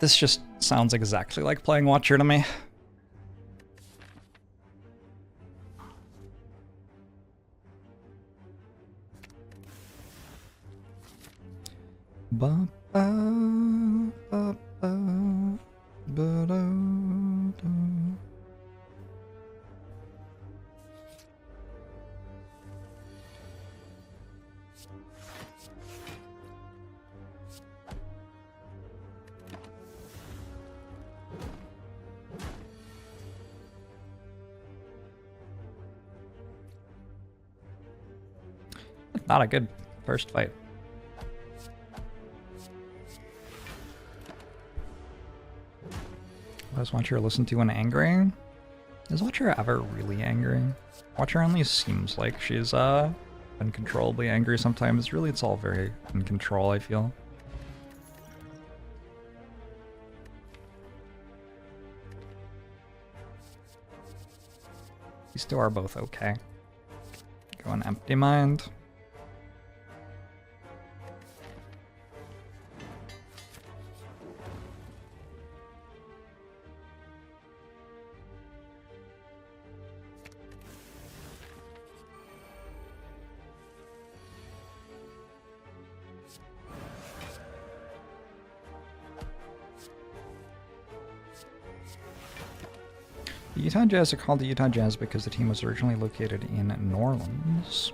This just sounds exactly like playing Watcher to me. Ba ba ba ba ba da da. Not a good first fight. Was Watcher listened to when angry? Is Watcher ever really angry? Watcher only seems like she's uncontrollably angry sometimes. Really, it's all very in control, I feel. These two are both okay. Go an empty mind. The Utah Jazz are called the Utah Jazz because the team was originally located in New Orleans.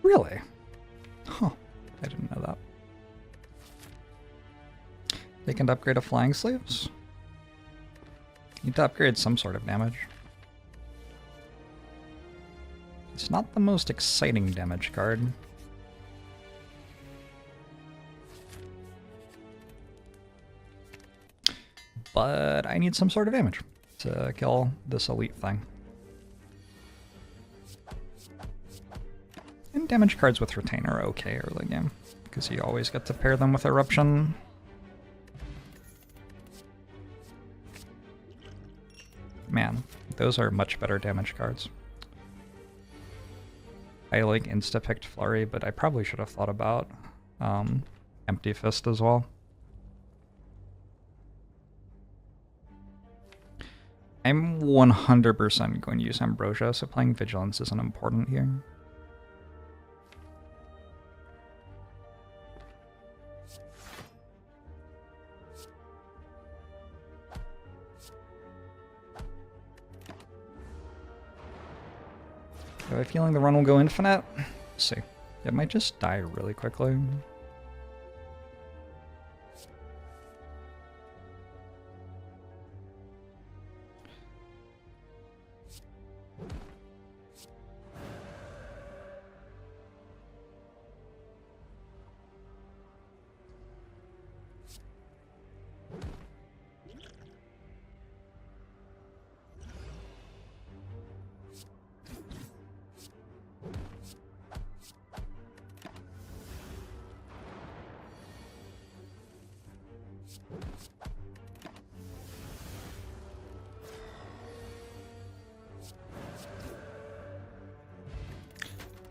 Really? Huh. I didn't know that. They can upgrade a flying sleeves? You need to upgrade some sort of damage. It's not the most exciting damage card. But I need some sort of damage to kill this elite thing. And damage cards with Retain are okay early game, because you always get to pair them with Eruption. Man, those are much better damage cards. I like insta-picked Flurry, but I probably should have thought about Empty Fist as well. I'm 100% going to use Ambrosia, so playing Vigilance isn't important here. I have a feeling the run will go infinite. Let's see. It might just die really quickly.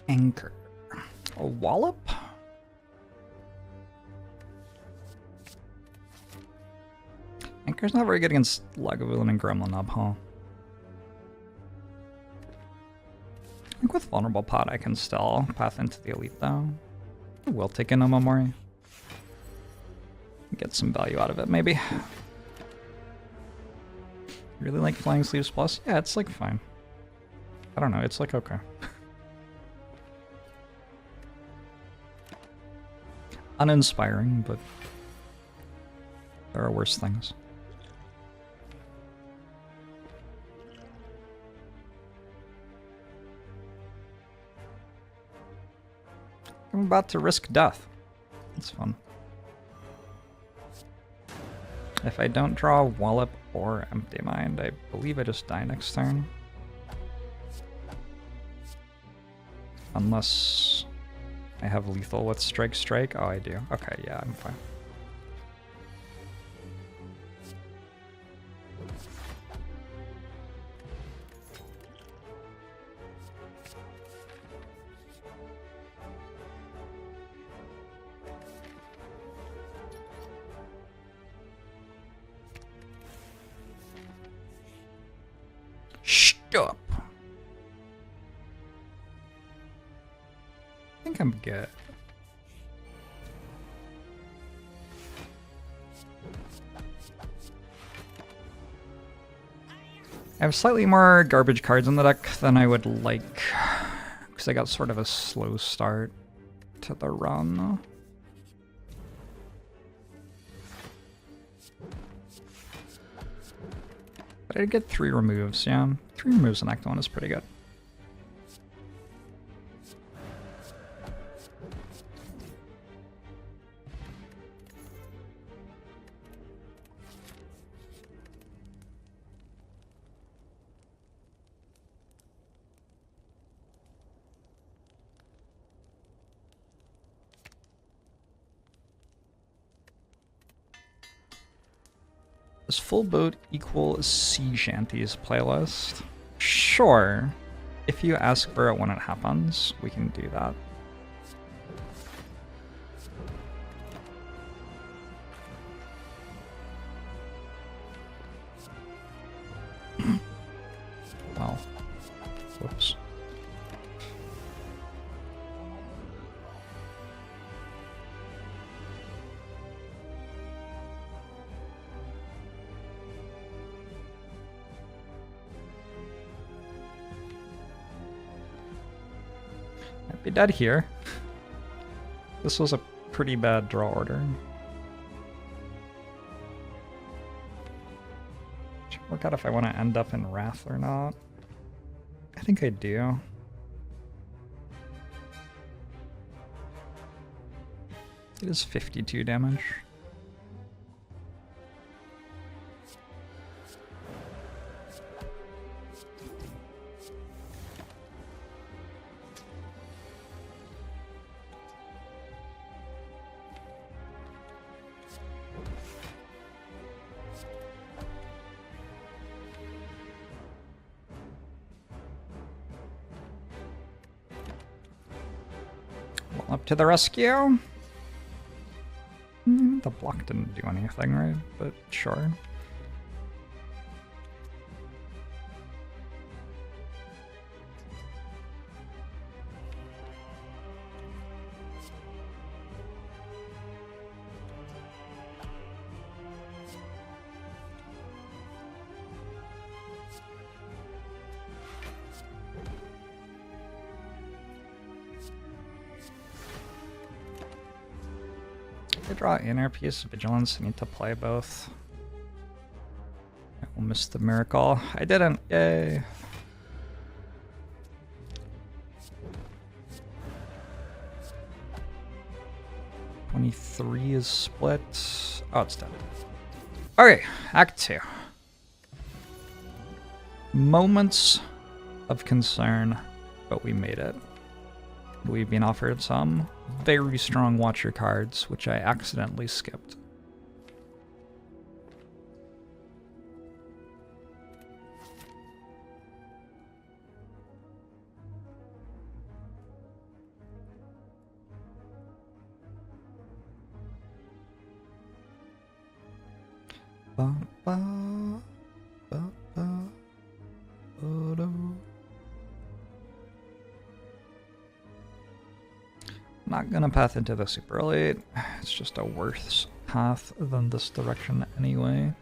Anchor. A wallop? Anchor's not very good against Lagavulin and Gremlin, huh? I think with Vulnerable Pot I can still path into the Elite though. I will take in a Omamori. Get some value out of it, maybe. Really like Flying Sleeves Plus? Yeah, it's like fine. I don't know, it's like okay. Uninspiring, but there are worse things. I'm about to risk death. That's fun. If I don't draw Wallop or Empty Mind, I believe I just die next turn. Unless I have lethal with Strike Strike. Oh, I do. Okay, yeah, I'm fine. Up. I think I'm good. I have slightly more garbage cards in the deck than I would like, because I got sort of a slow start to the run. But I did get 3 removes, yeah. 3 removes in Act 1 is pretty good. Does full boat equal sea shanties playlist? Sure. If you ask for it when it happens, we can do that. Well, whoops. I'd be dead here. This was a pretty bad draw order. Should work out if I want to end up in Wrath or not. I think I do. It is 52 damage. Up to the rescue. The block didn't do anything, right? But sure. I draw Inner Peace, Vigilance. I need to play both. I will miss the miracle. I didn't. Yay. $23 is split. Oh, it's dead. Okay, Act 2. Moments of concern, but we made it. We've been offered some very strong Watcher cards, which I accidentally skipped. Ba, ba, ba, ba, ba, da. Not gonna path into the super late. It's just a worse path than this direction anyway.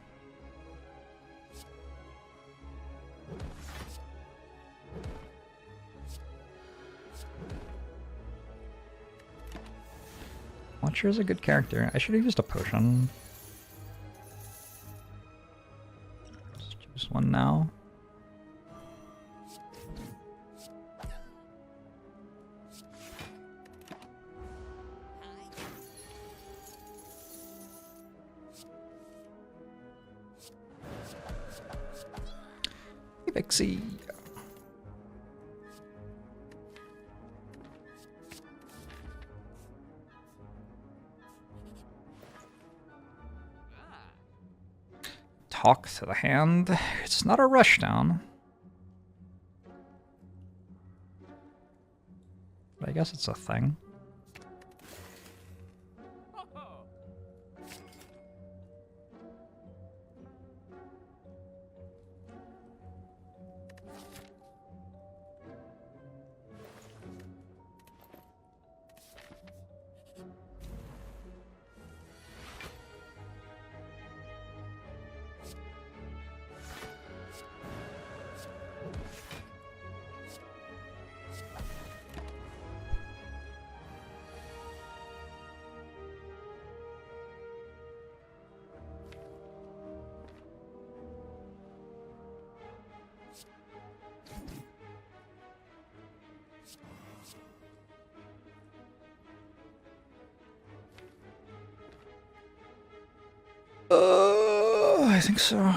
Watcher is a good character. I should have used a potion. Just use one now. Pixie. Talk to the hand. It's not a rush down. But I guess it's a thing. I think so.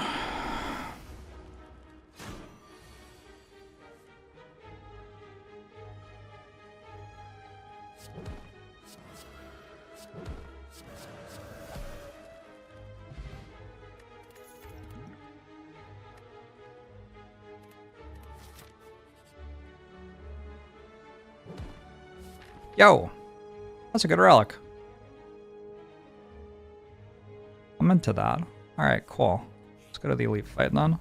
Yo, that's a good relic. I'm into that. Alright, cool. Let's go to the elite fight then.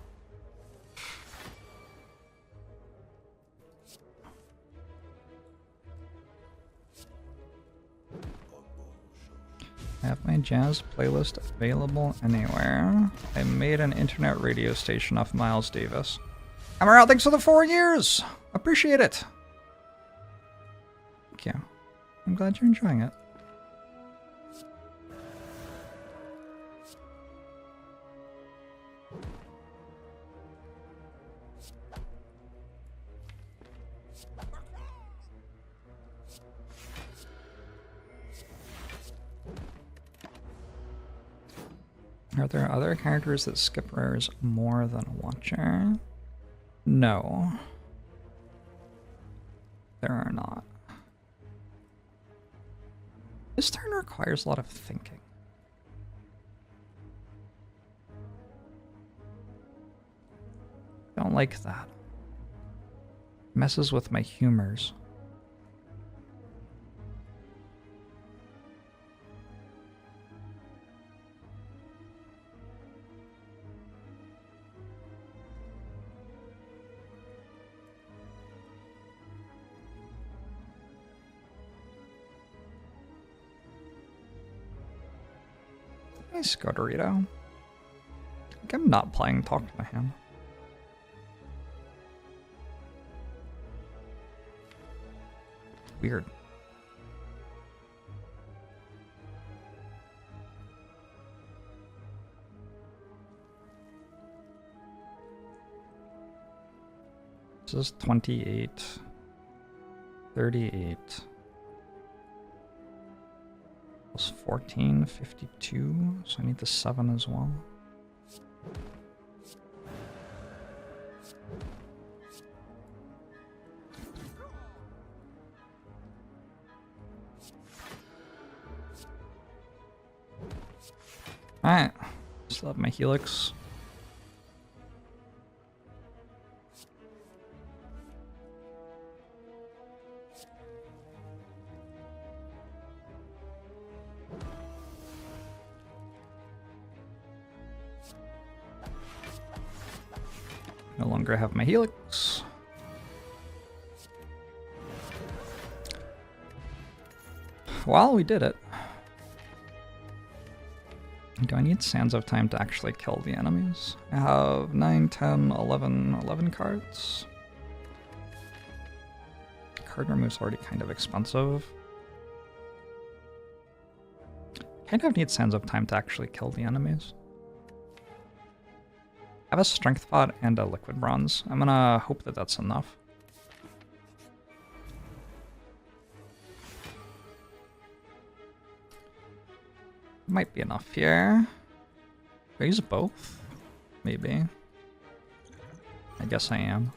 I have my jazz playlist available anywhere. I made an internet radio station off Miles Davis. Hammer out, thanks for the 4 years! Appreciate it! Thank you. I'm glad you're enjoying it. Are there other characters that skip rares more than Watcher? No. There are not. This turn requires a lot of thinking. I don't like that. Messes with my humors. Nice, Godorito. Like I'm not playing Talk to My Hand. Weird. This is 28, 38. Plus 14, 52, so I need the 7 as well. Alright, still have my Helix. No longer have my Helix. Well, we did it. Do I need Sands of Time to actually kill the enemies? I have 9, 10, 11, 11 cards. Card remove's already kind of expensive. Kind of need Sands of Time to actually kill the enemies. I have a Strength Pot and a Liquid Bronze. I'm gonna hope that that's enough. Might be enough here. Do I use both? Maybe. I guess I am.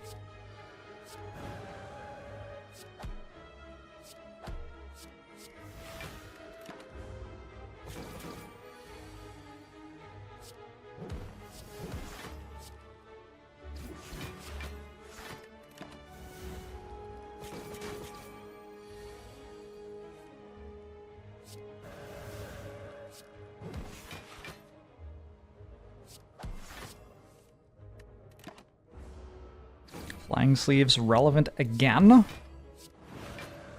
Flying Sleeves relevant again?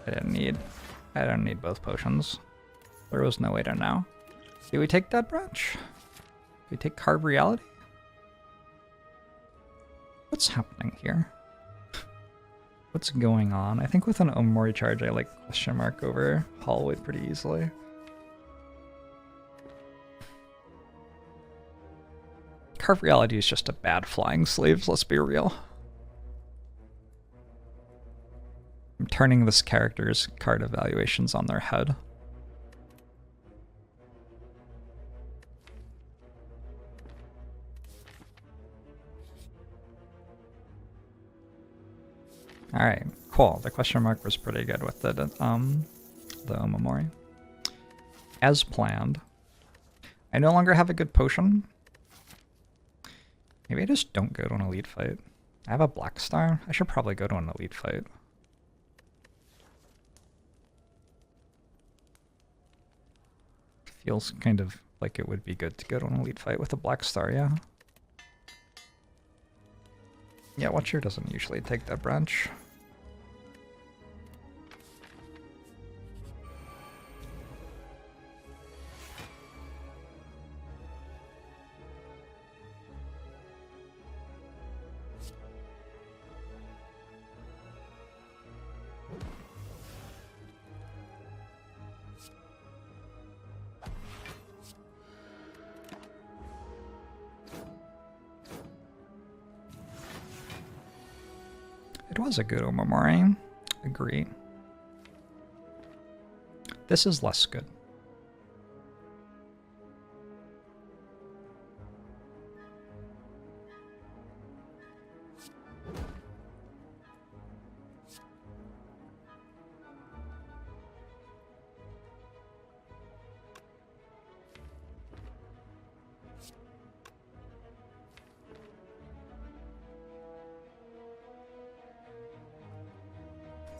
I don't need both potions. There was no way to know. Do we take Dead Branch? Do we take Carve Reality? What's happening here? What's going on? I think with an Omori charge I like question mark over Hallway pretty easily. Carve Reality is just a bad Flying Sleeves, let's be real. I'm turning this character's card evaluations on their head. Alright, cool. The question mark was pretty good with the Omamori. As planned. I no longer have a good potion. Maybe I just don't go to an elite fight. I have a black star. I should probably go to an elite fight. Feels kind of like it would be good to go to an elite fight with a black star, yeah? Yeah, Watcher doesn't usually take that branch. It was a good Omamori. Agree. This is less good.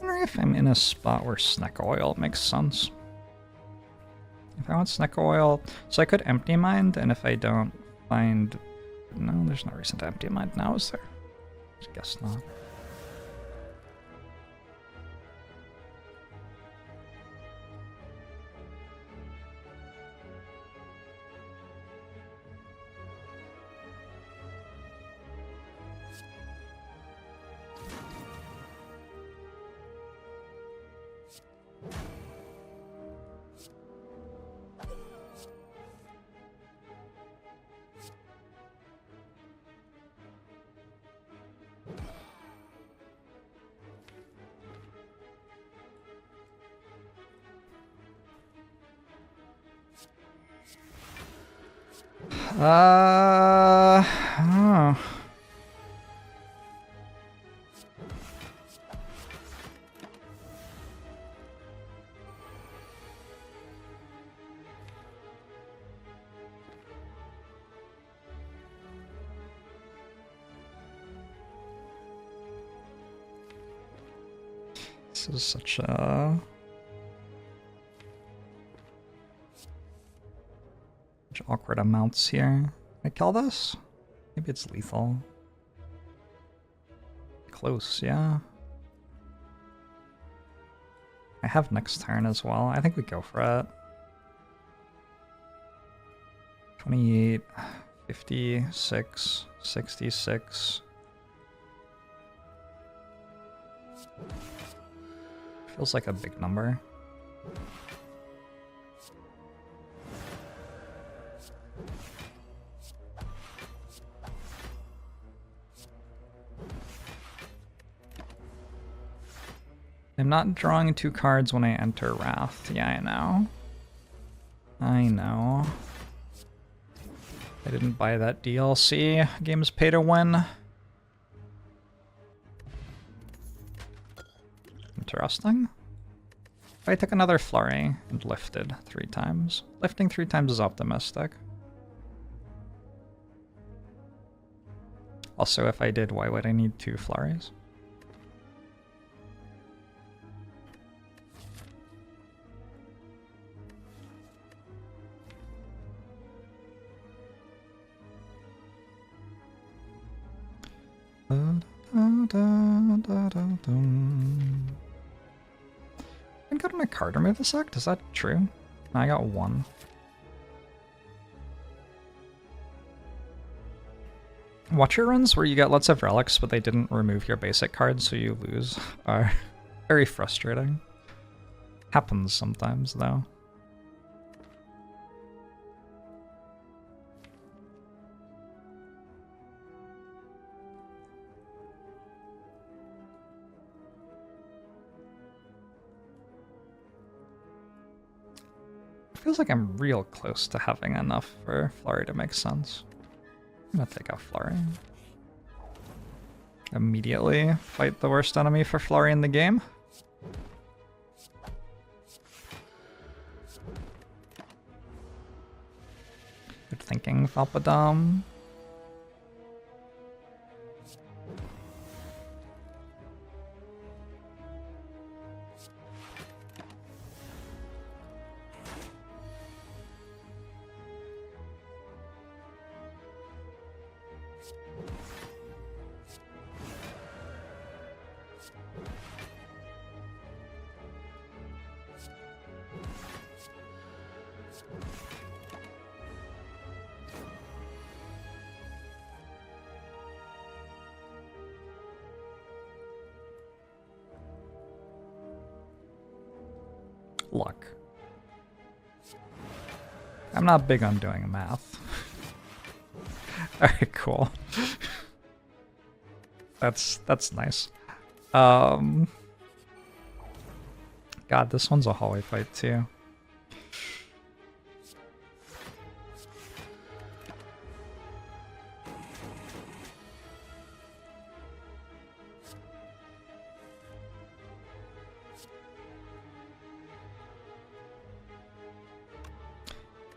I wonder if I'm in a spot where Sneck Oil makes sense. If I want Sneck Oil, so I could Empty Mind, and if I don't find... No, there's no reason to Empty Mind now, is there? I guess not. Oh. This is such a... awkward amounts here. Can I kill this? Maybe it's lethal. Close, yeah. I have next turn as well. I think we go for it. 28, 56, 66. Feels like a big number. I'm not drawing 2 cards when I enter Wrath. Yeah, I know. I know. I didn't buy that DLC. Game's pay to win. Interesting. If I took another flurry and lifted 3 times. Lifting 3 times is optimistic. Also, if I did, why would I need 2 flurries? I got my card remove the sect? Is that true? I got 1. Watcher runs where you get lots of relics but they didn't remove your basic card so you lose are very frustrating. Happens sometimes though. Feels like I'm real close to having enough for Flurry to make sense. I'm gonna take out Flurry. Immediately fight the worst enemy for Flurry in the game. Good thinking, Falpadam. Luck. I'm not big on doing math. Alright, cool. That's nice. God, this one's a hallway fight too.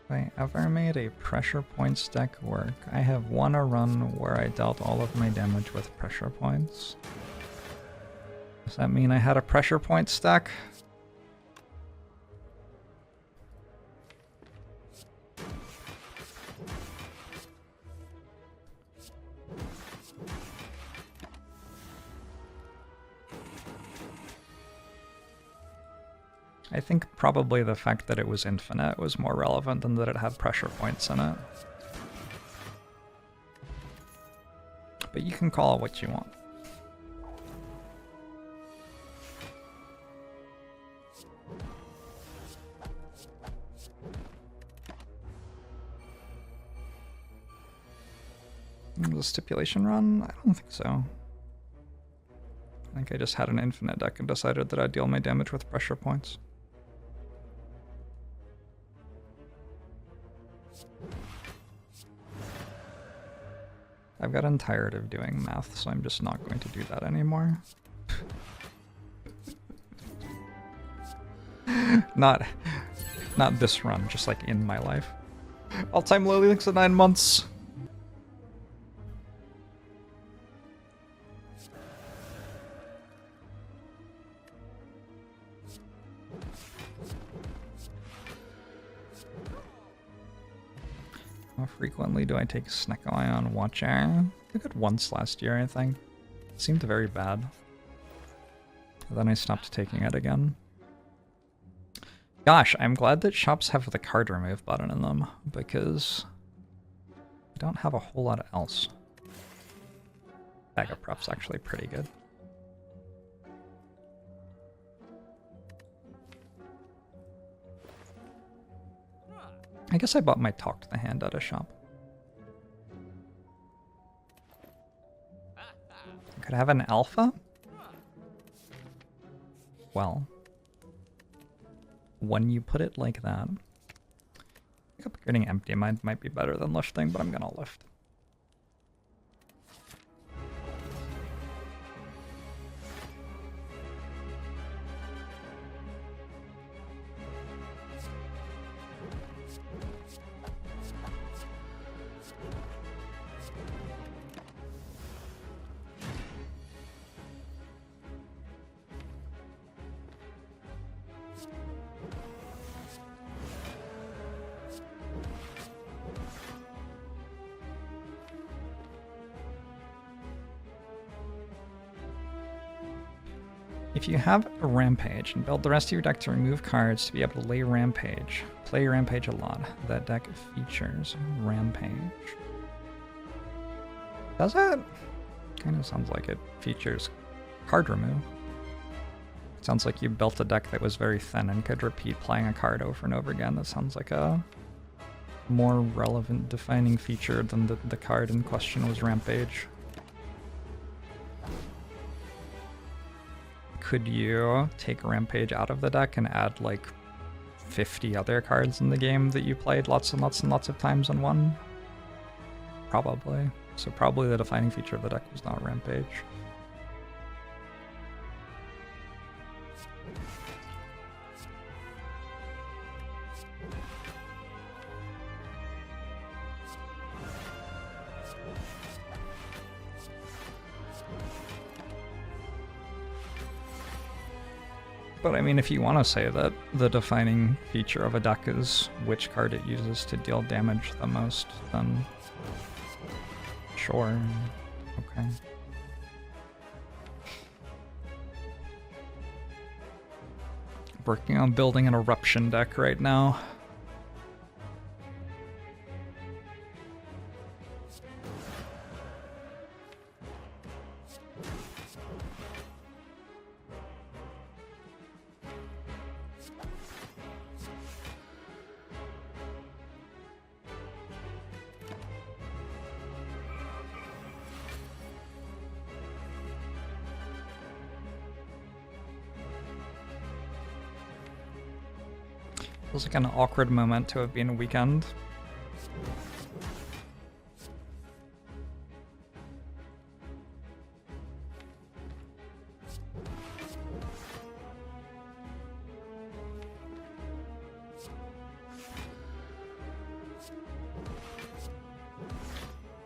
If I ever made a pressure points deck work, I have won a run where I dealt all of my damage with pressure points. Does that mean I had a pressure points deck? I think probably the fact that it was infinite was more relevant than that it had pressure points in it. But you can call it what you want. Was a stipulation run? I don't think so. I think I just had an infinite deck and decided that I'd deal my damage with pressure points. I've gotten tired of doing math, so I'm just not going to do that anymore. Not this run, just like in my life. All-time low links at 9 months. How frequently do I take Snake Eye on Watcher? I took it once last year, I think. It seemed very bad. Then I stopped taking it again. Gosh, I'm glad that shops have the card remove button in them, because I don't have a whole lot else. Bag of Prep's actually pretty good. I guess I bought my Talk to the Hand at a shop. Could I have an alpha? Well, when you put it like that, I think upgrading Empty Mind might be better than lifting, but I'm gonna lift. If you have a Rampage and build the rest of your deck to remove cards to be able to play Rampage a lot, that deck features Rampage. Does it? Kind of sounds like it features card remove. It sounds like you built a deck that was very thin and could repeat playing a card over and over again. That sounds like a more relevant defining feature than the card in question was Rampage. Could you take Rampage out of the deck and add like 50 other cards in the game that you played lots and lots and lots of times in one? Probably. So probably the defining feature of the deck was not Rampage. But I mean, if you want to say that the defining feature of a deck is which card it uses to deal damage the most, then sure, okay. Working on building an eruption deck right now. Feels like an awkward moment to have been a weekend.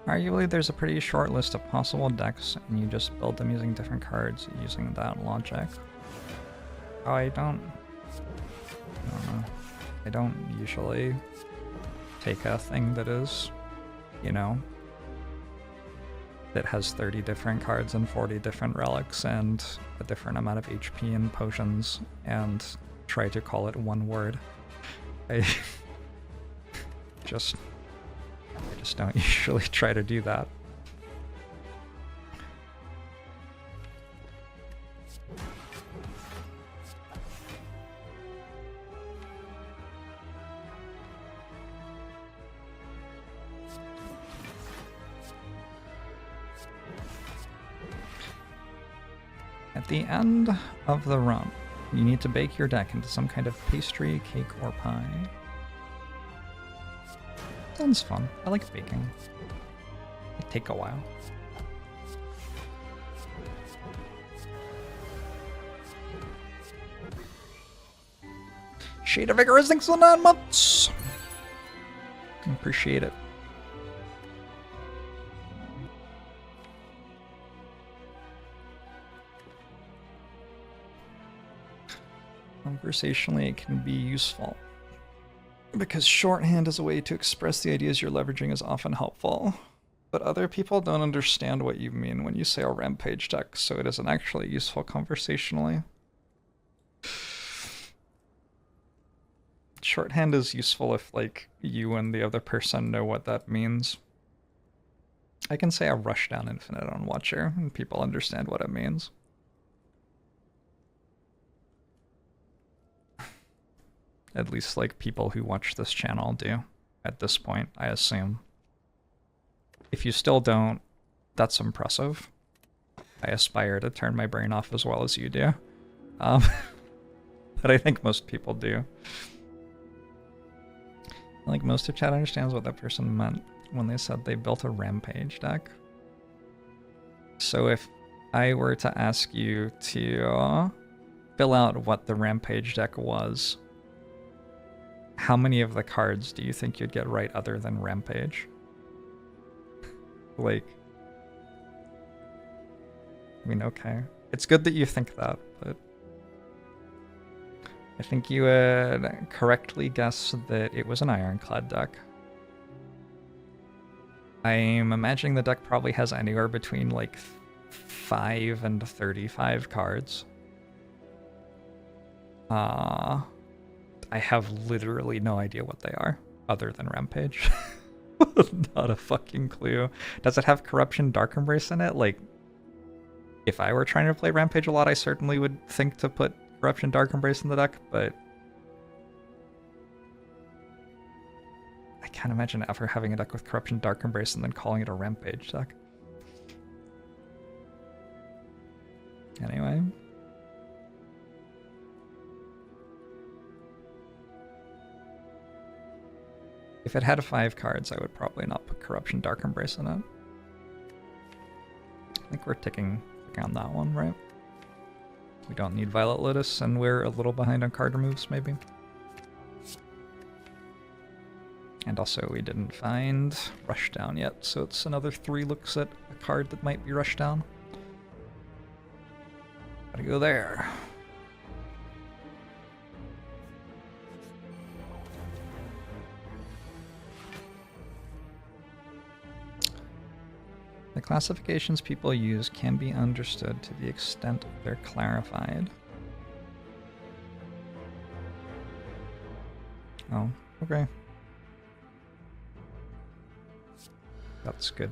Arguably, there's a pretty short list of possible decks, and you just build them using different cards using that logic. Oh, I don't know. I don't usually take a thing that is, you know, that has 30 different cards and 40 different relics and a different amount of HP and potions and try to call it one word. I just don't usually try to do that. At the end of the run, you need to bake your deck into some kind of pastry, cake, or pie. Sounds fun. I like baking. It take a while. Shade of Vigor, thanks for 9 months! Appreciate it. Conversationally, it can be useful. Because shorthand as a way to express the ideas you're leveraging is often helpful. But other people don't understand what you mean when you say a rampage deck, so it isn't actually useful conversationally. Shorthand is useful if, like, you and the other person know what that means. I can say a Rushdown Infinite on Watcher, and people understand what it means. At least, like, people who watch this channel do, at this point, I assume. If you still don't, that's impressive. I aspire to turn my brain off as well as you do. But I think most people do. Like, most of chat understands what that person meant when they said they built a rampage deck. So if I were to ask you to fill out what the rampage deck was, how many of the cards do you think you'd get right other than rampage? Like, I mean, okay. It's good that you think that, but I think you would correctly guess that it was an Ironclad deck. I'm imagining the deck probably has anywhere between like 5 and 35 cards. I have literally no idea what they are, other than Rampage. Not a fucking clue. Does it have Corruption Dark Embrace in it? Like, if I were trying to play Rampage a lot, I certainly would think to put Corruption Dark Embrace in the deck, but I can't imagine ever having a deck with Corruption Dark Embrace and then calling it a Rampage deck. Anyway. If it had 5 cards, I would probably not put Corruption Dark Embrace in it. I think we're ticking on that one, right? We don't need Violet Lotus, and we're a little behind on card removes, maybe. And also we didn't find Rushdown yet, so it's another 3 looks at a card that might be Rushdown. Gotta go there. The classifications people use can be understood to the extent they're clarified. Oh, okay. That's good.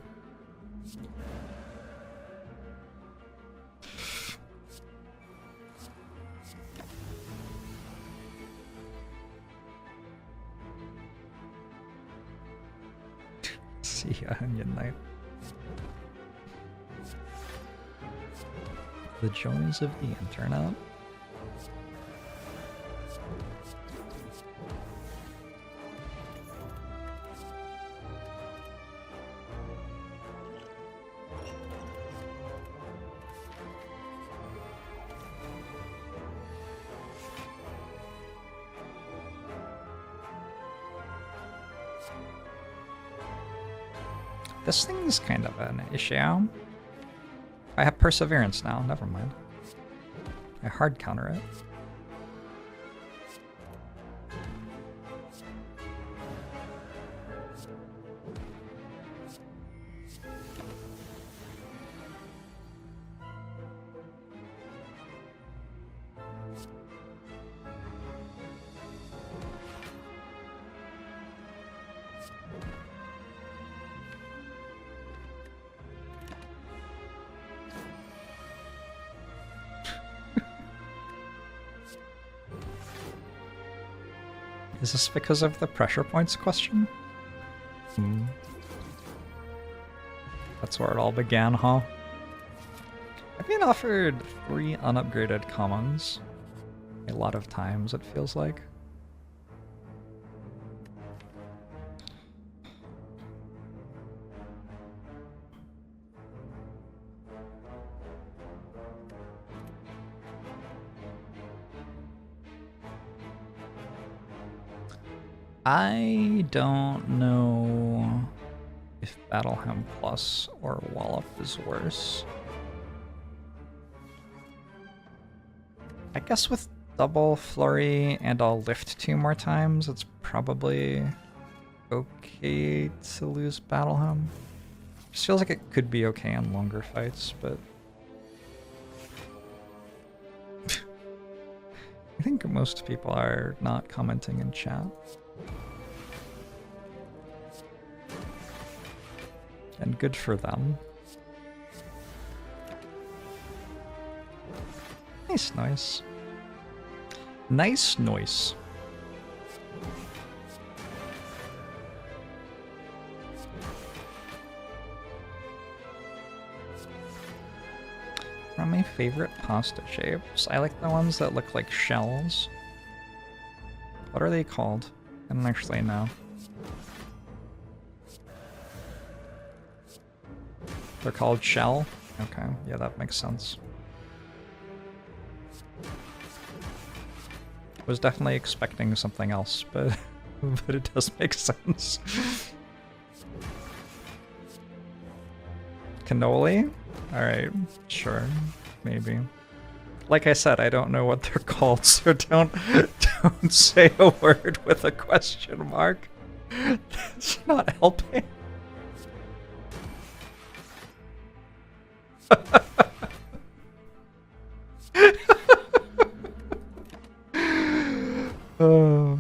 See ya, Onion Knight. The joys of the internet. This thing's kind of an issue. I have Perseverance now, never mind. I hard counter it. Is this because of the pressure points question? That's where it all began, huh? I've been offered 3 unupgraded commons a lot of times, it feels like. I don't know if Battleham Plus or Wallop is worse. I guess with double Flurry and I'll lift 2 more times, it's probably okay to lose Battleham. Just feels like it could be okay on longer fights, but I think most people are not commenting in chat. And good for them. Nice noise. Nice noise. One of my favorite pasta shapes. I like the ones that look like shells. What are they called? I don't actually know. They're called shell? Okay, yeah, that makes sense. Was definitely expecting something else, but but it does make sense. Cannoli? Alright, sure, maybe. Like I said, I don't know what they're called, so don't say a word with a question mark. That's not helping. You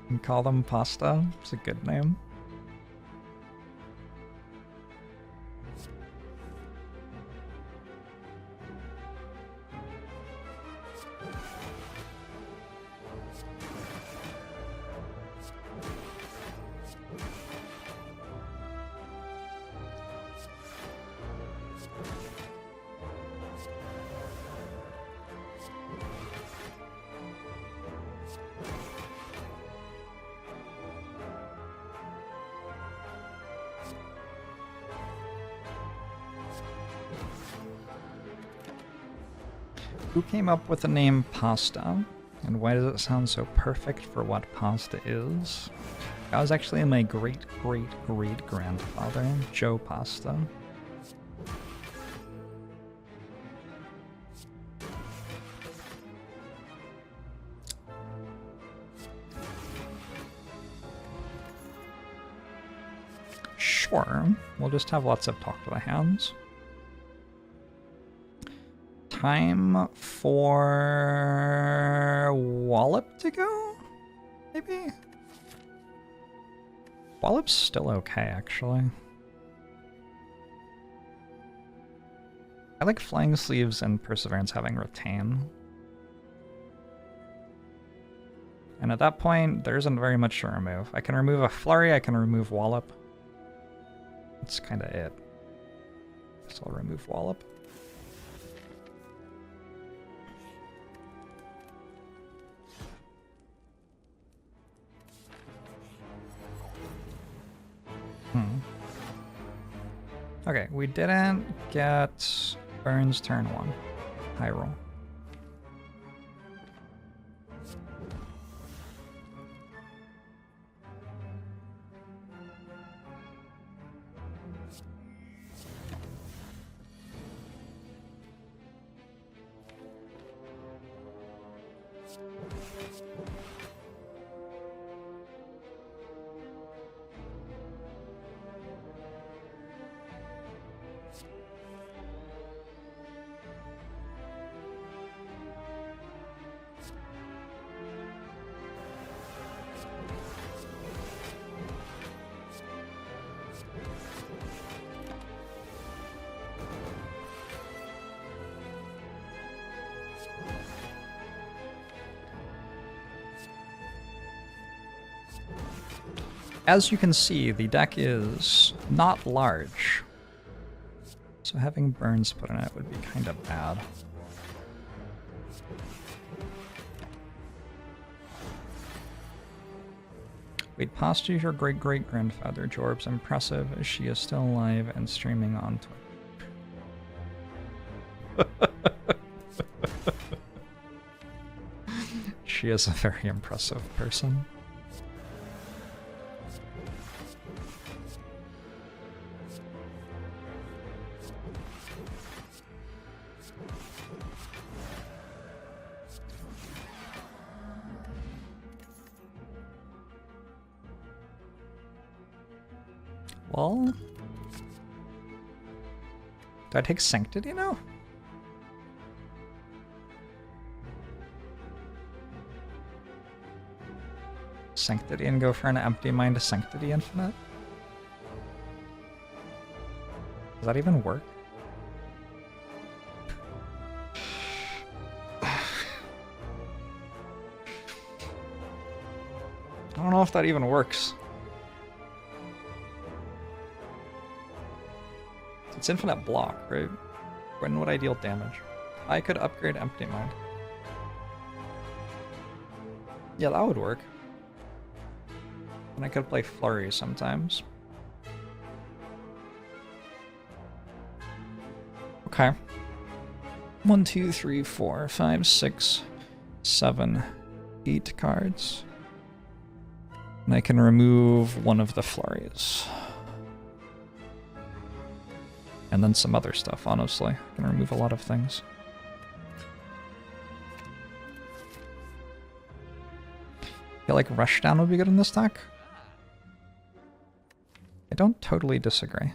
can call them pasta. It's a good name. Who came up with the name pasta? And why does it sound so perfect for what pasta is? That was actually my great-great-great-grandfather, Joe Pasta. Sure, we'll just have lots of talk to the hands. Time for Wallop to go, maybe? Wallop's still okay, actually. I like Flying Sleeves and Perseverance having Retain. And at that point, there isn't very much to remove. I can remove a Flurry, I can remove Wallop. That's kind of it. So I'll remove Wallop. Okay, we didn't get Burns turn 1. High roll. As you can see, the deck is not large, so having Burns put in it would be kind of bad. Wait, past your great-great-grandfather, Jorbs. Impressive, as she is still alive and streaming on Twitch. She is a very impressive person. Well, do I take Sanctity now? Sanctity and go for an Empty Mind Sanctity Infinite? Does that even work? I don't know if that even works. It's infinite block, right? When would I deal damage? I could upgrade Empty Mind. Yeah, that would work. And I could play Flurry sometimes. Okay. 1, 2, 3, 4, 5, 6, 7, 8 cards. And I can remove one of the Flurries. And then some other stuff, honestly. I can remove a lot of things. I feel like Rushdown would be good in this deck. I don't totally disagree.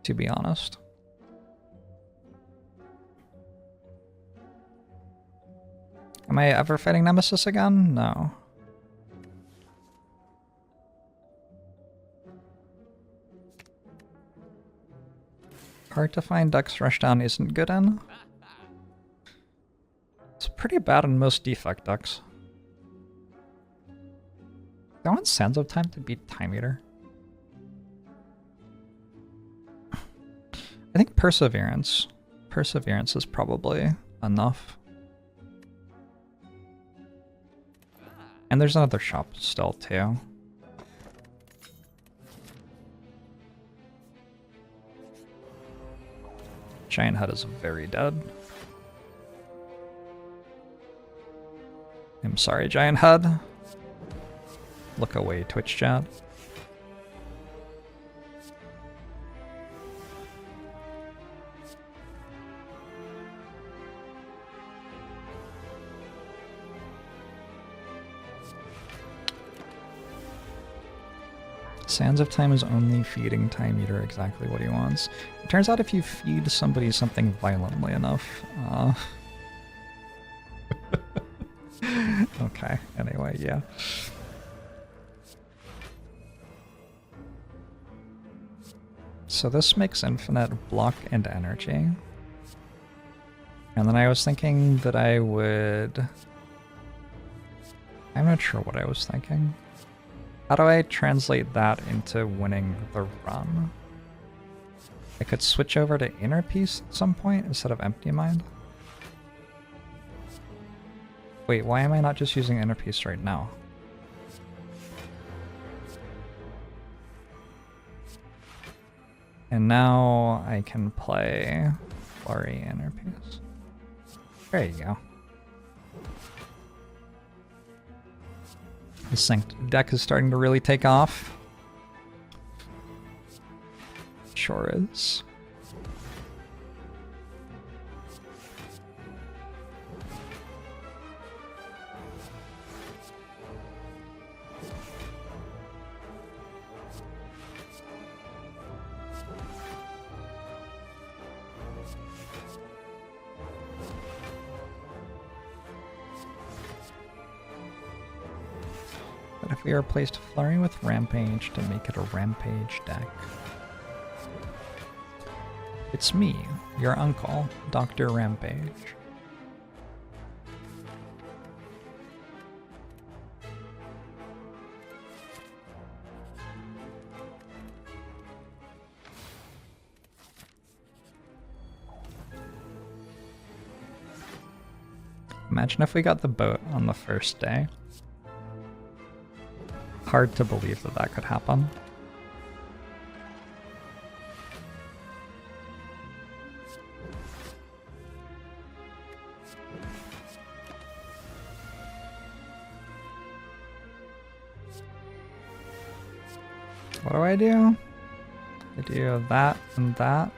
To be honest. Am I ever fighting Nemesis again? No. Hard to find decks Rushdown isn't good in. It's pretty bad in most defect decks. I want Sands of Time to beat Time Eater. I think Perseverance. Perseverance is probably enough. And there's another shop still, too. Giant Head is very dead. I'm sorry, Giant Head. Look away, Twitch chat. Sands of Time is only feeding Time Eater exactly what he wants. It turns out if you feed somebody something violently enough... Okay, anyway, yeah. So this makes infinite block and energy. And then I was thinking that I would... I'm not sure what I was thinking. How do I translate that into winning the run? I could switch over to Inner Peace at some point instead of Empty Mind. Wait, why am I not just using Inner Peace right now? And now I can play Flurry Inner Peace. There you go. The Synced deck is starting to really take off. Sure is. If we replaced Flurry with Rampage to make it a Rampage deck. It's me, your uncle, Dr. Rampage. Imagine if we got the boat on the first day. Hard to believe that that could happen. What do I do? I do that and that.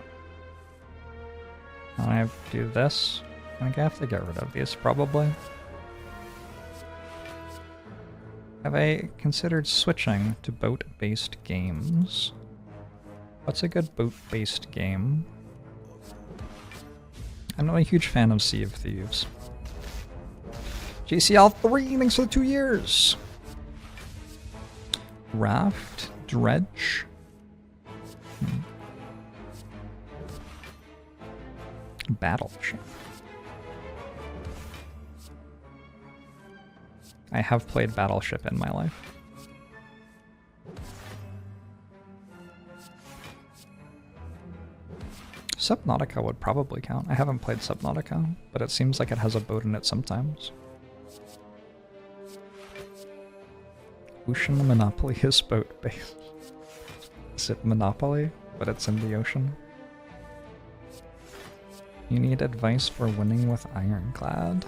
And I have to do this. I think I have to get rid of these probably. Have I considered switching to boat-based games? What's a good boat-based game? I'm not a huge fan of Sea of Thieves. JCL3, thanks for the 2 years! Raft, Dredge. Battleship. I have played Battleship in my life. Subnautica would probably count. I haven't played Subnautica, but it seems like it has a boat in it sometimes. Ocean Monopoly is boat-based. Is it Monopoly, but it's in the ocean? You need advice for winning with Ironclad.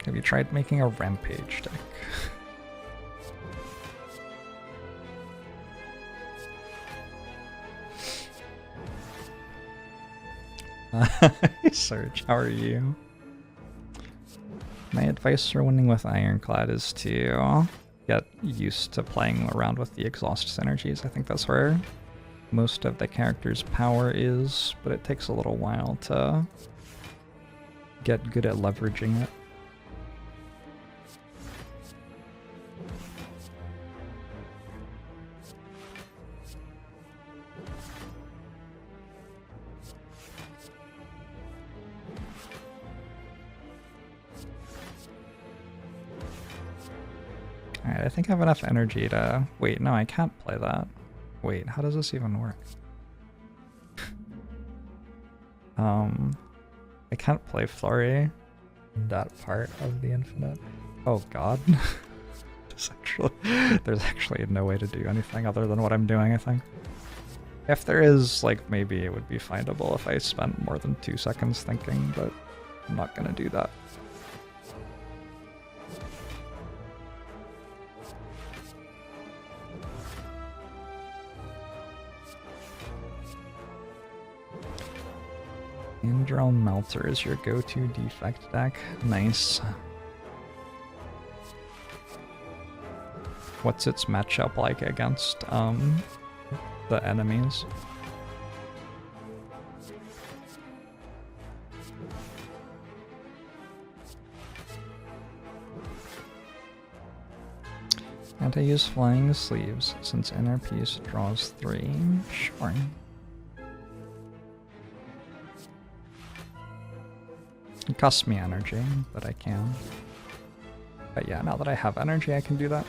Have you tried making a Rampage deck? Serge, how are you? My advice for winning with Ironclad is to get used to playing around with the exhaust synergies. I think that's where most of the character's power is, but it takes a little while to get good at leveraging it. Alright, I think I have enough energy to... Wait, no, I can't play that. Wait, how does this even work? I can't play Flurry in that part of the infinite. Oh god. Just There's actually no way to do anything other than what I'm doing, I think. If there is, like, maybe it would be findable if I spent more than 2 seconds thinking, but I'm not gonna do that. Andrel Melter is your go-to defect deck. Nice. What's its matchup like against the enemies? And I use Flying Sleeves since inner piece draws 3. Sure. It costs me energy, but I can. But yeah, now that I have energy, I can do that.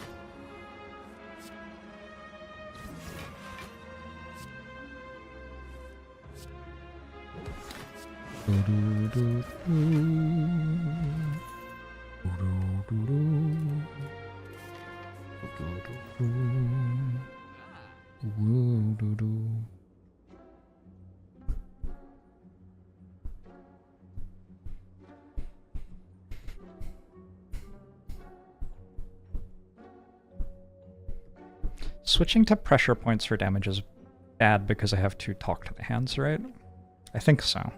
Switching to pressure points for damage is bad because I have 2 talk to the hands, right? I think so.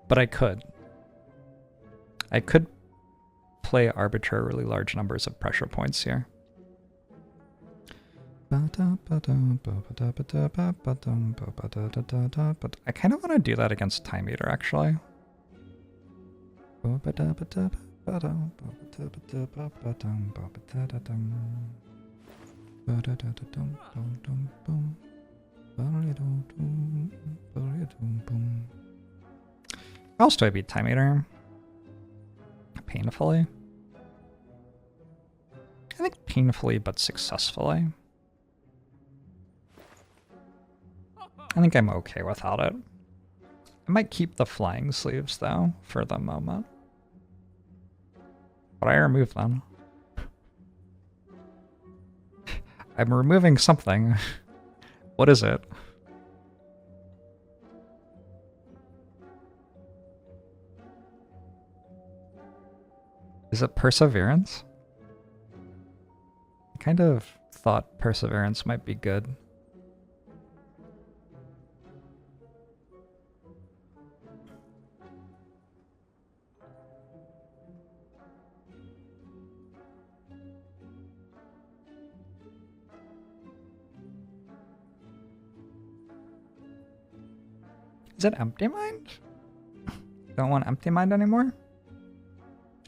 But I could. I could play arbitrarily large numbers of pressure points here. I kind of want to do that against Time Eater, actually. How else do I beat Time Eater? Painfully? I think painfully, but successfully. I think I'm okay without it. I might keep the Flying Sleeves, though, for the moment. But I remove them. I'm removing something. What is it? Is it Perseverance? I kind of thought Perseverance might be good. Is it Empty Mind? Don't want Empty Mind anymore?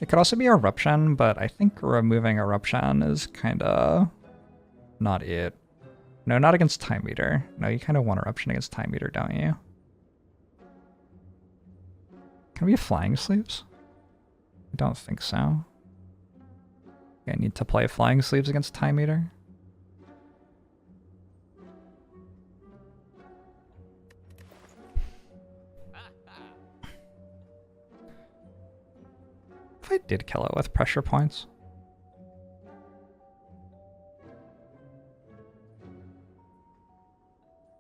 It could also be Eruption, but I think removing Eruption is kinda not it. No, not against Time Eater. No, you kinda want Eruption against Time Eater, don't you? Can we have Flying Sleeves? I don't think so. I need to play Flying Sleeves against Time Eater. If I did kill it with pressure points.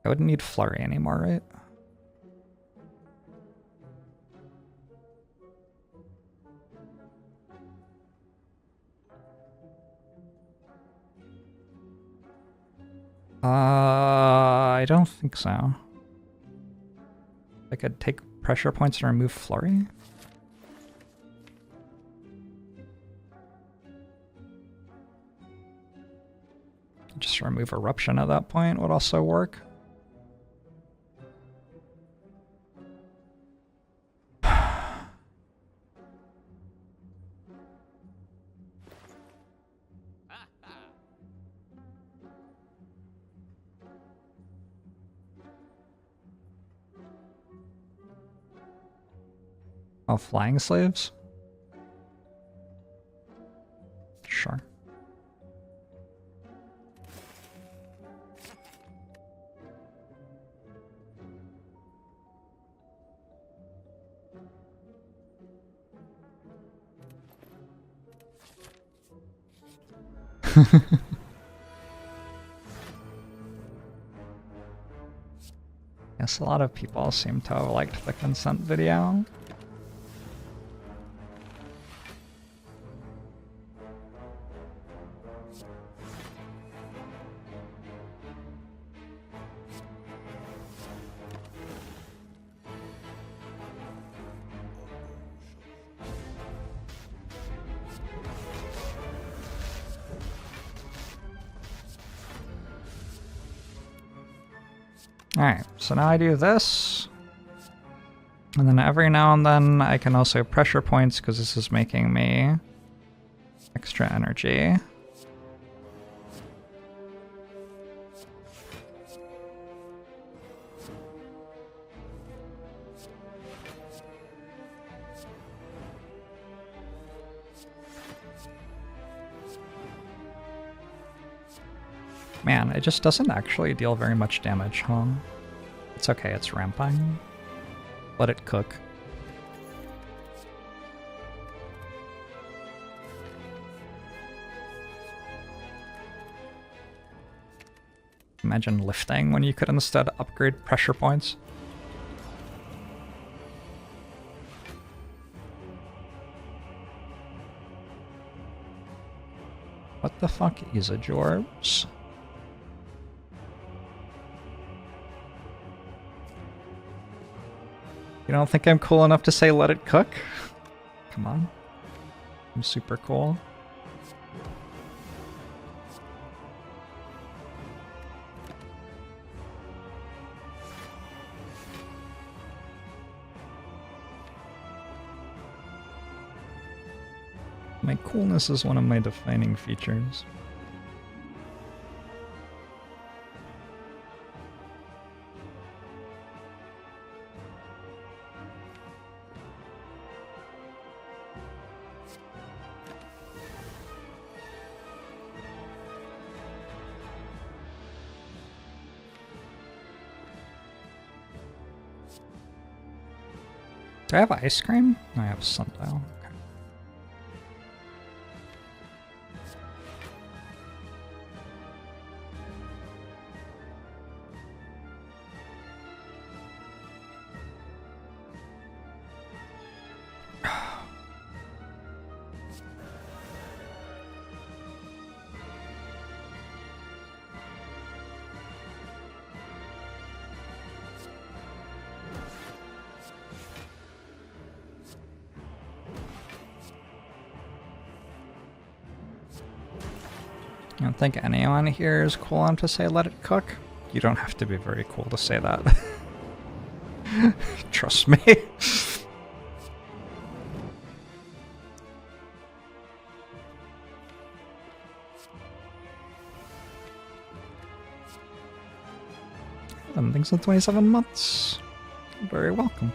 I wouldn't need Flurry anymore, right? I don't think so. I could take pressure points and remove Flurry. Just remove Eruption at that point would also work. Oh, Flying Sleeves? Sure. Yes, a lot of people seem to have liked the consent video. Alright, so now I do this. And then every now and then I can also pressure points because this is making me extra energy. Man, it just doesn't actually deal very much damage, huh? It's okay, it's ramping. Let it cook. Imagine lifting when you could instead upgrade pressure points. What the fuck is a Jorbs? You don't think I'm cool enough to say let it cook? Come on. I'm super cool. My coolness is one of my defining features. Do I have ice cream? I have sundial. Okay. I don't think anyone here is cool enough to say let it cook. You don't have to be very cool to say that. Trust me. Things in 27 months. You're very welcome.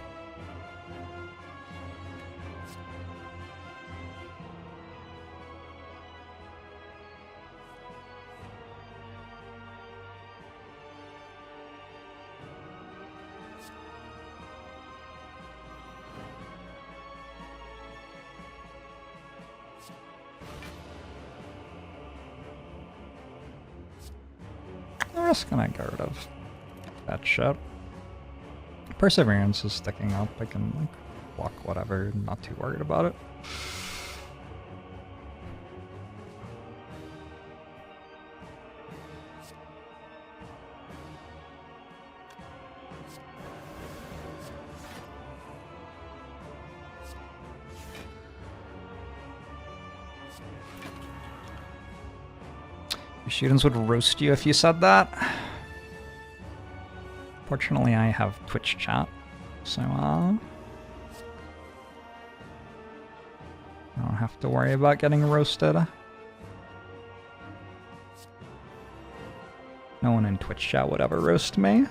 I'm just gonna get rid of that shit. Perseverance is sticking up. I can like walk whatever, not too worried about it. Your students would roast you if you said that. Fortunately, I have Twitch chat, so I don't have to worry about getting roasted. No one in Twitch chat would ever roast me.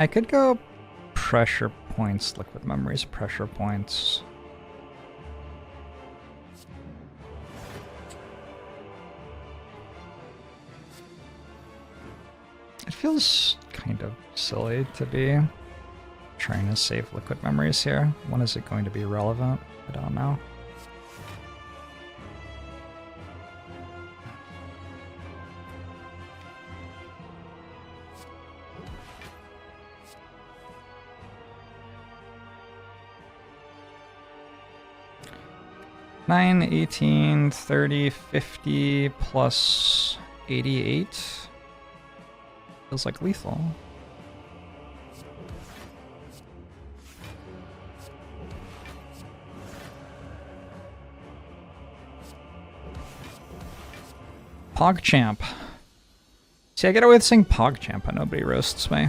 I could go pressure points, liquid memories, pressure points. It feels kind of silly to be trying to save liquid memories here. When is it going to be relevant? I don't know. Nine, 18, 30, 50 plus 88. Feels like lethal. PogChamp. See, I get away with saying PogChamp and nobody roasts me.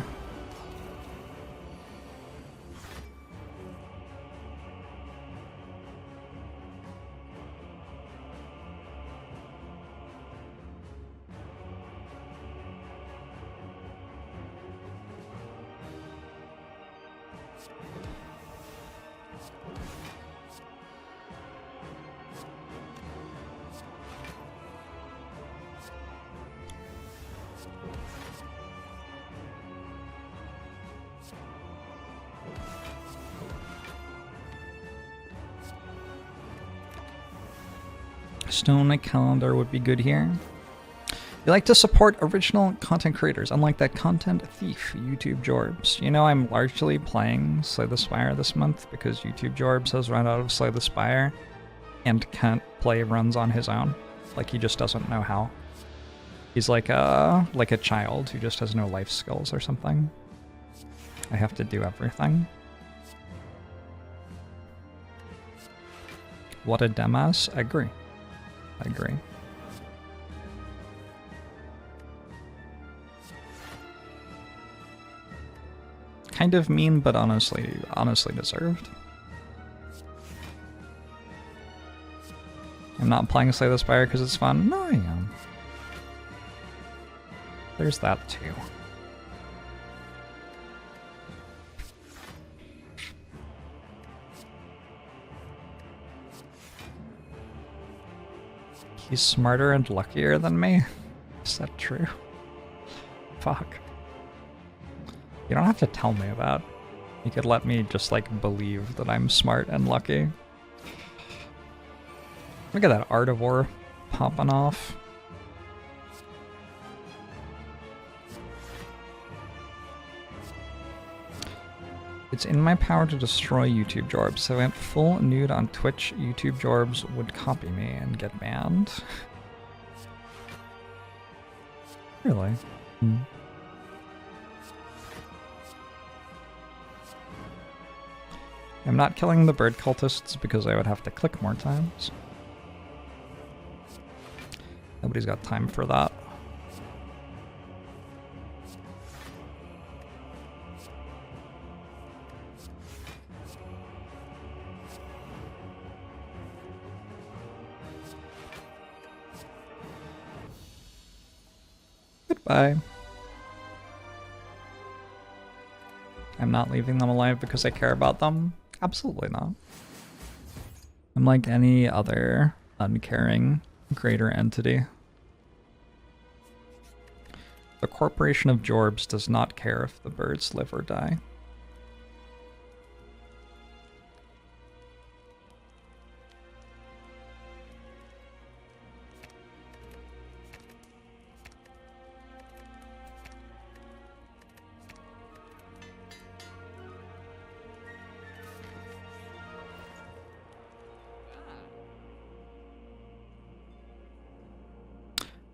Stone calendar would be good here. You like to support original content creators, unlike that content thief, YouTube Jorbs. You know, I'm largely playing Slay the Spire this month because YouTube Jorbs has run out of Slay the Spire and can't play runs on his own. Like, he just doesn't know how. He's like a child who just has no life skills or something. I have to do everything. What a dumbass. I agree. I agree. Kind of mean, but honestly deserved. I'm not playing Slay the Spire because it's fun. No, I am. There's that too. He's smarter and luckier than me? Is that true? Fuck. You don't have to tell me that. You could let me just, like, believe that I'm smart and lucky. Look at that Artivore popping off. It's in my power to destroy YouTube Jorbs. So if I went full nude on Twitch, YouTube Jorbs would copy me and get banned. Really? Hmm. I'm not killing the bird cultists because I would have to click more times. Nobody's got time for that. Goodbye. I'm not leaving them alive because I care about them. Absolutely not. I'm like any other uncaring greater entity. The Corporation of Jorbs does not care if the birds live or die.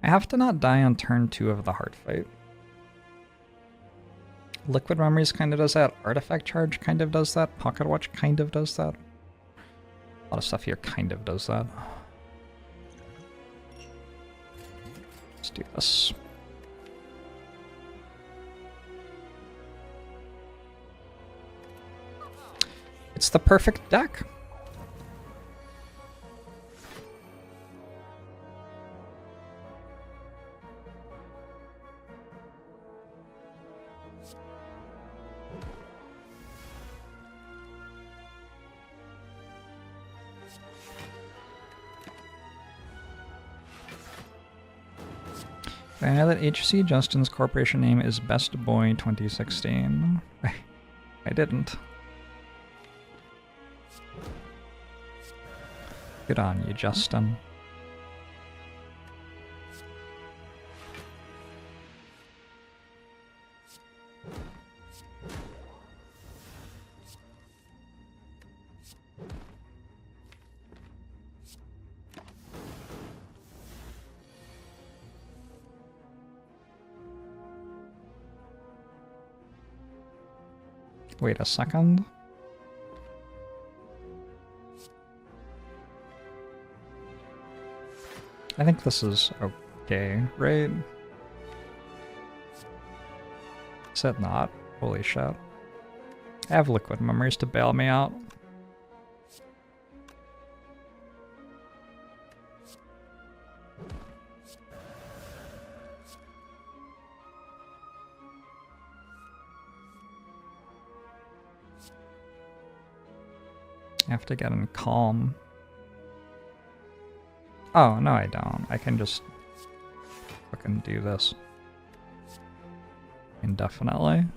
I have to not die on turn 2 of the hard fight. Liquid Memories kind of does that. Artifact Charge kind of does that. Pocket Watch kind of does that. A lot of stuff here kind of does that. Let's do this. It's the perfect deck. I know that H.C. Justin's corporation name is Best Boy 2016. I didn't. Good on you, Justin. Wait a second. I think this is okay, right? Is it not? Holy shit. I have liquid memories to bail me out. I have to get in calm. Oh, no I don't. I can just fucking do this indefinitely. And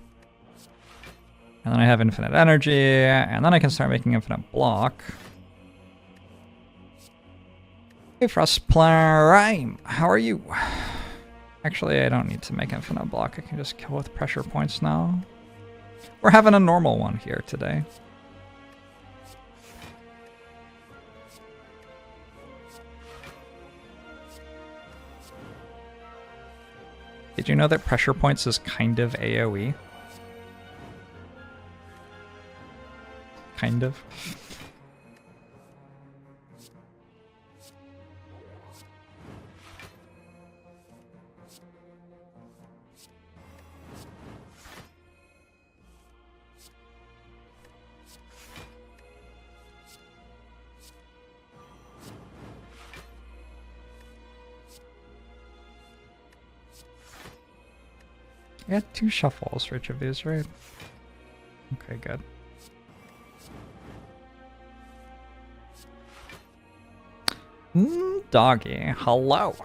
then I have infinite energy, and then I can start making infinite block. Hey Frost Prime, how are you? Actually, I don't need to make infinite block. I can just kill with pressure points now. We're having a normal one here today. Did you know that pressure points is kind of AoE? Kind of. I got 2 shuffles for each of these, right? Okay, good. Doggy, hello.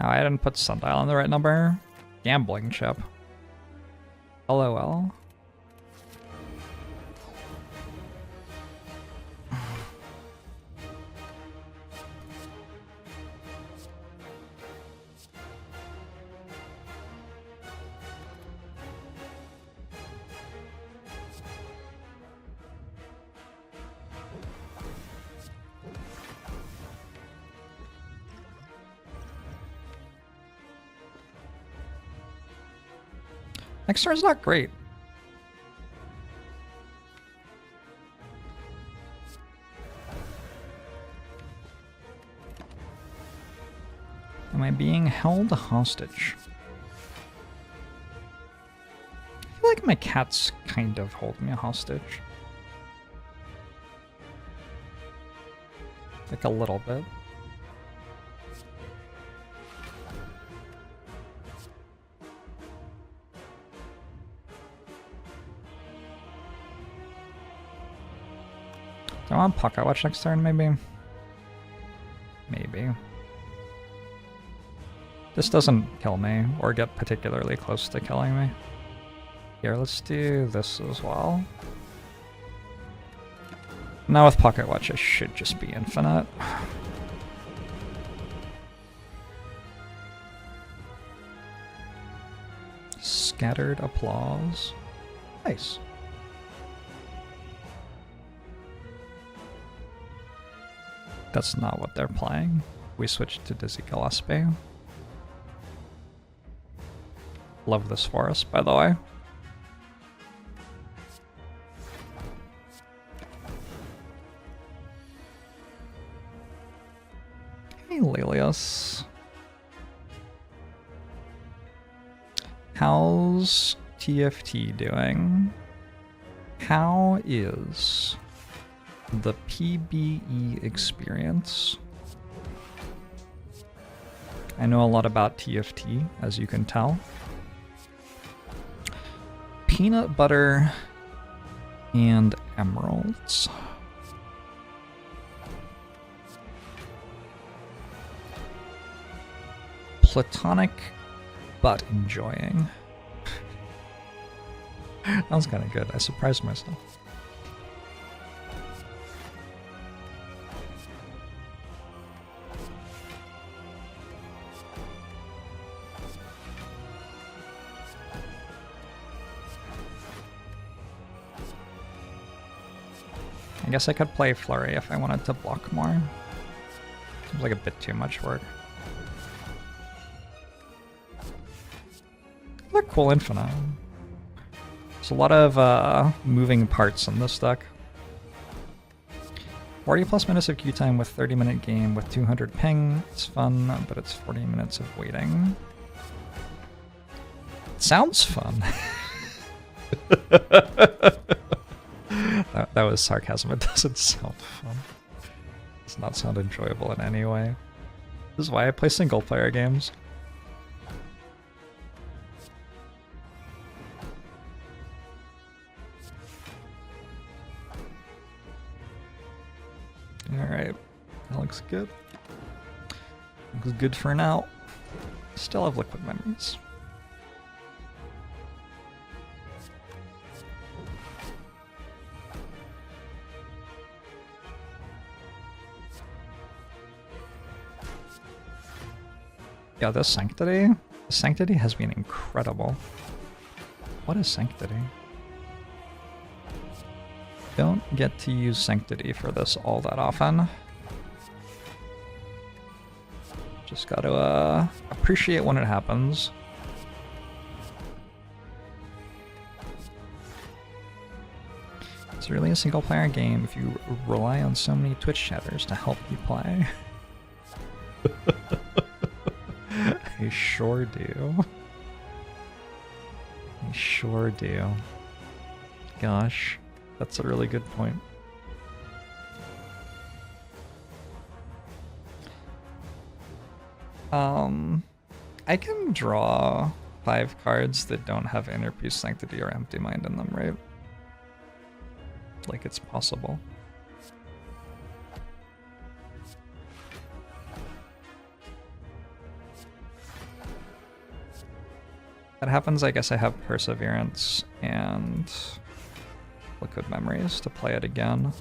Oh, I didn't put sundial on the right number. Gambling chip. LOL. Next turn's not great. Am I being held hostage? I feel like my cats kind of hold me hostage. Like a little bit. Do I want Pocket Watch next turn, maybe? Maybe. This doesn't kill me, or get particularly close to killing me. Here, let's do this as well. Now with Pocket Watch, I should just be infinite. Scattered applause. Nice. That's not what they're playing. We switched to Dizzy Gillespie. Love this forest, by the way. Hey, Lelius. How's TFT doing? How is the PBE experience? I know a lot about TFT, as you can tell. peanut butter and emeralds. Platonic, but enjoying. That was kind of good. I surprised myself. I guess I could play Flurry if I wanted to block more. Seems like a bit too much work. Look, cool infinite. There's a lot of moving parts in this deck. 40 plus minutes of queue time with 30-minute game with 200 ping. It's fun, but it's 40 minutes of waiting. It sounds fun. that was sarcasm. It doesn't sound fun. It does not sound enjoyable in any way. This is why I play single-player games. Alright, that looks good. Looks good for now. Still have liquid memories. Yeah, this Sanctity. The Sanctity has been incredible. What is Sanctity? Don't get to use Sanctity for this all that often. Just gotta appreciate when it happens. It's really a single player game if you rely on so many Twitch chatters to help you play. I sure do. I sure do. Gosh, that's a really good point. I can draw 5 cards that don't have Inner Peace, Sanctity, or Empty Mind in them, right? Like, it's possible. That happens, I guess I have Perseverance and Liquid Memories to play it again.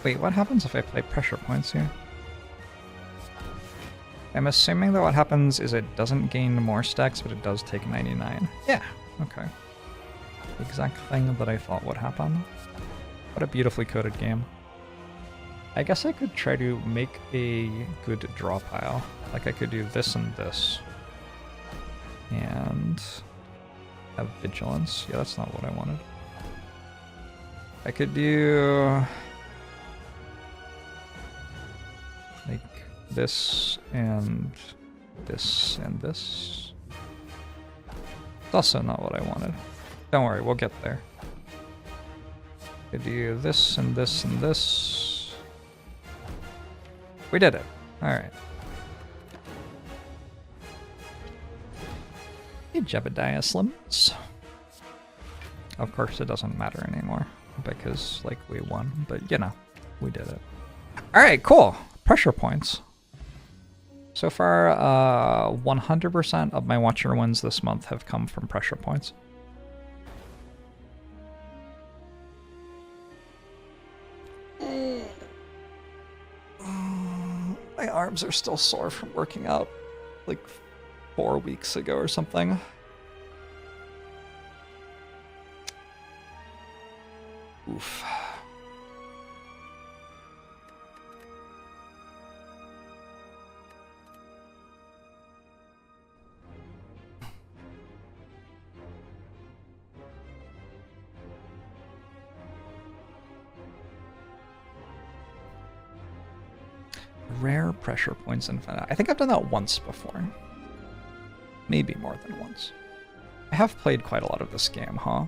Wait, what happens if I play Pressure Points here? I'm assuming that what happens is it doesn't gain more stacks, but it does take 99. Yeah, okay. The exact thing that I thought would happen. What a beautifully coded game. I guess I could try to make a good draw pile. Like I could do this and this. And have Vigilance. Yeah, that's not what I wanted. I could do like this and this and this. It's also not what I wanted. Don't worry, we'll get there. I do this and this and this. We did it. Alright. Hey, Jebediah Slims. Of course it doesn't matter anymore because, like, we won, but you know, we did it. Alright, cool. Pressure points. So far, 100% of my Watcher wins this month have come from pressure points. My arms are still sore from working out like 4 weeks ago or something. Oof. Rare pressure points infinite. I think I've done that once before. Maybe more than once. I have played quite a lot of this game, huh?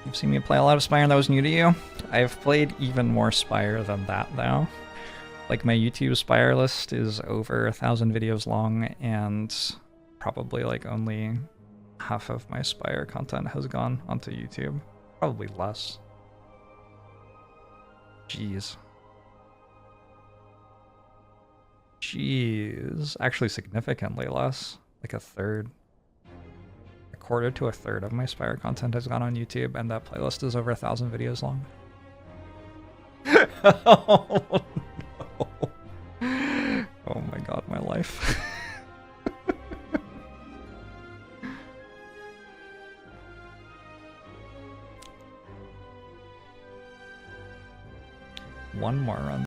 You've seen me play a lot of Spire and that was new to you? I've played even more Spire than that, though. Like, my YouTube Spire list is over 1,000 videos long, and probably, like, only half of my Spire content has gone onto YouTube. Probably less. Jeez. Jeez. Actually, significantly less. Like a third. A quarter to a third of my Spire content has gone on YouTube, and that playlist is over 1,000 videos long. Oh, no. Oh my god, my life. One more run.